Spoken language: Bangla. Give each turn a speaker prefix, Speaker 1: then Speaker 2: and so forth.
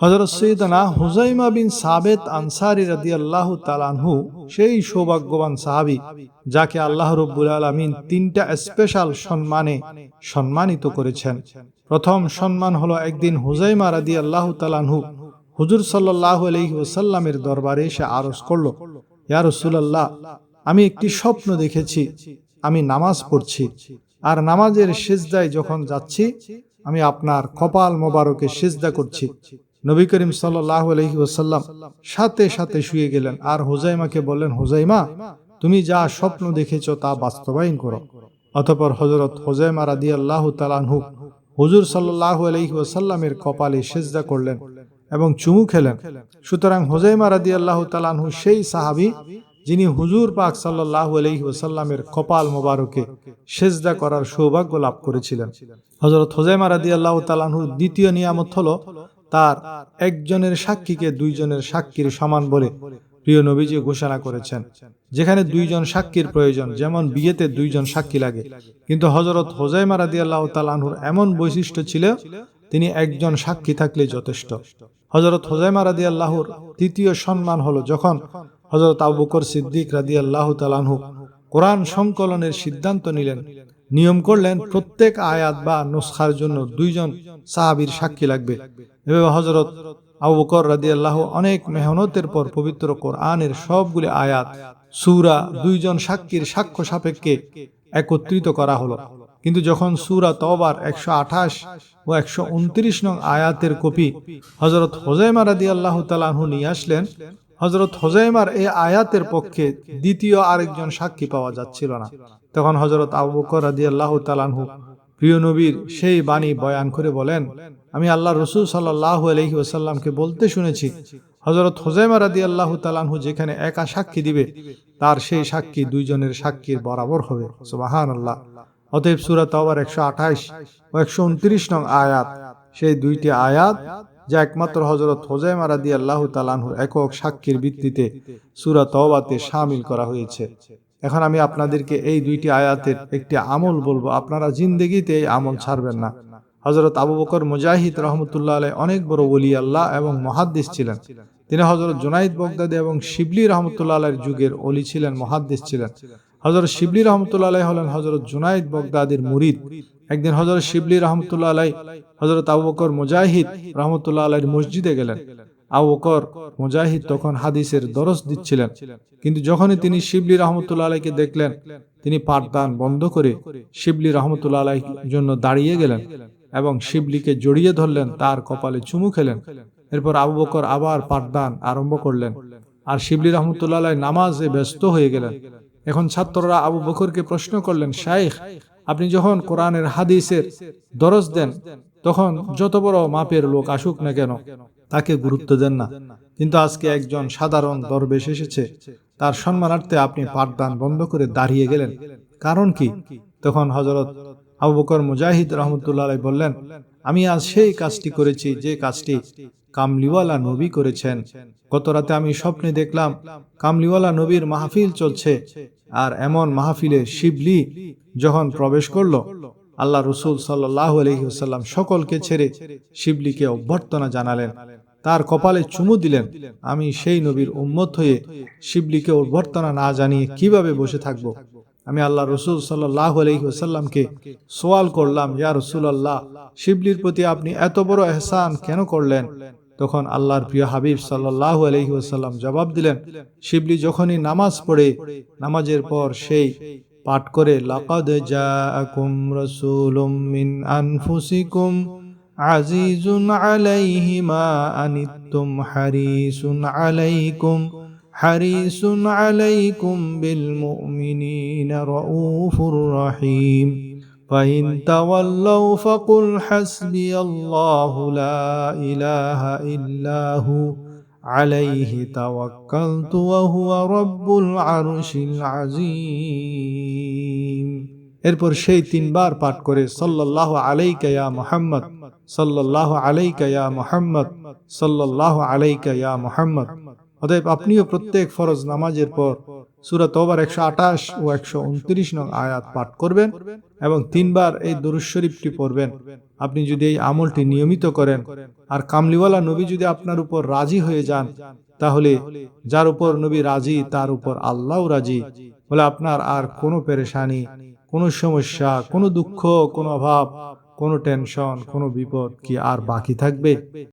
Speaker 1: হযরত সাইয়েদনা হুযাইমা বিন সাবিত আনসারী রাদিয়াল্লাহু তাআলা আনহু সেই সৌভাগ্যবান সাহাবী যাকে আল্লাহ রাব্বুল আলামিন তিনটা স্পেশাল সম্মানে সম্মানিত করেছেন। প্রথম সম্মান হলো, একদিন হুযাইমা রাদিয়াল্লাহু তাআলা আনহু হুজুর সাল্লাল্লাহু আলাইহি ওয়াসাল্লামের দরবারে এসে আরজ করল, ইয়া রাসূলুল্লাহ, আমি একটি স্বপ্ন দেখেছি। আমি নামাজ পড়ছি, আর নামাজের সিজদায় যখন যাচ্ছি আমি আপনার কপাল মোবারকে সিজদা করছি। নবী করিম সাল্লাল্লাহু আলাইহি ওয়াসাল্লাম সাথে সাথে শুয়ে গেলেন আর হুযাইমাকে বললেন, হুযাইমা, তুমি যা স্বপ্ন দেখেছো তা বাস্তবায়ন করো। অতঃপর হযরত হুযাইমা রাদিয়াল্লাহু তাআলা আনহু হুজুর সাল্লাল্লাহু আলাইহি ওয়াসাল্লামের কপালে সিজদা করলেন এবং চুমু খেলেন। সুতরাং হুযাইমা রাদিয়াল্লাহু তাআলা আনহু সেই সাহাবী যিনি হুজুর পাক সাল্লাল্লাহু আলাইহি ওয়াসাল্লামের কপাল মোবারকে সিজদা করার সৌভাগ্য লাভ করেছিলেন। হযরত হুযাইমা রাদিয়াল্লাহু তাআলা আনহুর দ্বিতীয় নিয়ামত হলো, তার একজনের সাক্ষীকে দুইজনের সাক্ষীর সমান বলে প্রিয় নবীজি ঘোষণা করেছেন। যেখানে দুইজন সাক্ষীর প্রয়োজন, যেমন বিয়েতে দুইজন সাক্ষী লাগে, কিন্তু হযরত হুযাইমা রাদিয়াল্লাহু তাআলা আনহুর এমন বৈশিষ্ট্য ছিল, তিনি একজন সাক্ষী থাকলে যথেষ্ট। হযরত হুযাইমা রাদিয়াল্লাহুর তৃতীয় সম্মান হলো, যখন হযরত আবু বকর সিদ্দিক রাদিয়াল্লাহু তাআলা আনহু কোরআন সংকলনের সিদ্ধান্ত নিলেন, নিয়ম করলেন প্রত্যেক আয়াত বা নুসখার জন্য দুইজন সাহাবীর সাক্ষী লাগবে। এভাবে হযরত আবু বকর রাদিয়াল্লাহু অনেক মেহনতের পর পবিত্র কোরআনের সবগুলি আয়াত, সূরা দুইজন সাক্ষীর সাক্ষ্য সাপেক্ষে একত্রিত করা হলো। কিন্তু যখন সূরা তওবার 128 ও 129 নং আয়াতের কপি হযরত হুযাইমা রাদিয়াল্লাহু তাআলা আনহু নিয়ে আসলেন, হযরত হুযাইমার এই আয়াতের পক্ষে দ্বিতীয় আরেকজন সাক্ষী পাওয়া যাচ্ছিল না। তখন হযরত আবু বকর রাদিয়াল্লাহু তাআলা আনহু প্রিয় নবীর সেই বাণী বয়ান করে বলেন, আমি আল্লাহ রাসূল সাল্লাল্লাহু আলাইহি ওয়াসাল্লামকে বলতে শুনেছি, হযরত হুযাইমা রাদিয়াল্লাহু তাআলা আনহু যেখানে একা সাক্ষী দিবে, তার সেই সাক্ষী দুইজনের সাক্ষীর বরাবর হবে। সুবহানাল্লাহ। অতএব সূরা তওবার 128 ও 129 নং আয়াত, সেই দুইটি আয়াত যা একমাত্র হযরত হুযাইমা রাদিয়াল্লাহু তাআলা আনহুর একক সাক্ষীর ভিত্তিতে সূরা তওবাতে শামিল করা হয়েছে। এখন আমি আপনাদেরকে এই দুইটি আয়াতের একটি আমল বলবো, আপনারা জিন্দেগিতে এই আমল ছাড়বেন না। হযরত আবু বকর মুজাহিদ রহমতুল্লাহ আলাইহি অনেক বড় ওলি আল্লাহ এবং মুহাদ্দিস ছিলেন। তিনি হযরত জুনাইদ বাগদাদী এবং শিবলি রহমতুল্লাহ আলাইহির যুগের ওলি ছিলেন, মুহাদ্দিস ছিলেন। হযরত শিবলি রহমতুল্লাহ আলাইহি হলেন হযরত জুনাইদ বাগদাদীর মুরিদ। একদিন হযরত শিবলি রহমতুল্লাহ আলাইহি হযরত আবু বকর মুজাহিদ রহমতুল্লাহ আলাইহির মসজিদে গেলেন। আবু বকর মুজাহিদ তখন হাদিসের দরস দিচ্ছিলেন, কিন্তু যখনই তিনি শিবলি রহমতুল্লাহ আলাইহিকে দেখলেন, তিনি পাঠদান বন্ধ করে শিবলি রহমতুল্লাহ আলাইহির জন্য দাঁড়িয়ে গেলেন এবং শিবলিকে জড়িয়ে ধরলেন, তার কপালে চুমু খেলেন। এরপর আবু বকর আবার পাঠদান আরম্ভ করলেন আর শিবলি রহমতুল্লাহ আলাইহি নামাজে ব্যস্ত হয়ে গেলেন। এখন ছাত্ররা আবু বকরকে প্রশ্ন করলেন, শাইখ, আপনি যখন কোরআনের হাদিসের দরস দেন তখন যত বড় মাপের লোক আসুক না কেন তাকে গুরুত্ব দেন না, কিন্তু আজকে একজন সাধারণ দরবেশ এসেছে, তার সম্মানার্থে আপনি পাঠদান বন্ধ করে দাঁড়িয়ে গেলেন, কারণ কি? তখন হযরত আবু বকর মুজাহিদ রহমতুল্লাহ আলাইহি বললেন, আমি আজ সেই কাজটি করেছি যে কাজটি কামলিওয়ালা নবী করেছেন। গত রাতে আমি স্বপ্নে দেখলাম কামলিওয়ালা নবীর মাহফিল চলছে, আর এমন মাহফিলে শিবলি যখন প্রবেশ করলো, আল্লাহ রাসূল সাল্লাল্লাহু আলাইহি ওয়াসাল্লাম সকলকে ছেড়ে শিবলিকে অভ্যর্থনা জানালেন, তার কপালে চুমু দিলেন। আমি সেই নবীর উম্মত হয়ে শিবলিকে অভ্যর্থনা না জানিয়ে কিভাবে বসে থাকব? আমি আল্লাহ রাসূল সাল্লাল্লাহু আলাইহি ওয়াসাল্লামকে সওয়াল করলাম, ইয়া রাসূলুল্লাহ, শিবলির প্রতি আপনি এত বড় ইহসান কেন করলেন? তখন আল্লাহর প্রিয় হাবিব সাল্লাল্লাহু আলাইহি ওয়াসাল্লাম জবাব দিলেন, শিবলি যখনই নামাজ পড়ে, নামাজের পর সেই পাঠ করে, লাকাদ জাআকুম রাসূলুম মিন আনফুসিকুম আজিজুন আলাইহি মা আনিতুম হারিসুন আলাইকুম বিল মুমিনিনা রাউফুর রহিম ফাইন তাওয়াল্লাউ ফাকুল হাসবিয়াল্লাহু লা ইলাহা ইল্লাহু আলাইহি তাওয়াক্কালতু ওয়া হুয়া রাব্বুল আরশিল আযীম। এরপর সেই তিনবার পাঠ করে সাল্লাল্লাহু আলাইকা ইয়া মুহাম্মদ, সাল্লাল্লাহু আলাইকা ইয়া মুহাম্মদ, সাল্লাল্লাহু আলাইকা ইয়া মুহাম্মদ। অতএব আপনিও প্রত্যেক ফরজ নামাজের পর সূরা তওবার 128 ও 129 নং আয়াত পাঠ করবেন এবং তিনবার এই দুরূদ শরীফটি পড়বেন। আপনি যদি এই আমলটি নিয়মিত করেন, আর কামলিওয়ালা নবী যদি আপনার উপর রাজি হয়ে যান, তাহলে যার উপর নবী রাজি তার উপর আল্লাহও রাজি। বলে আপনার আর কোনো পেরেশানি, কোনো সমস্যা, কোনো দুঃখ, কোনো অভাব, কোনো টেনশন, কোনো বিপদ কি আর বাকি থাকবে?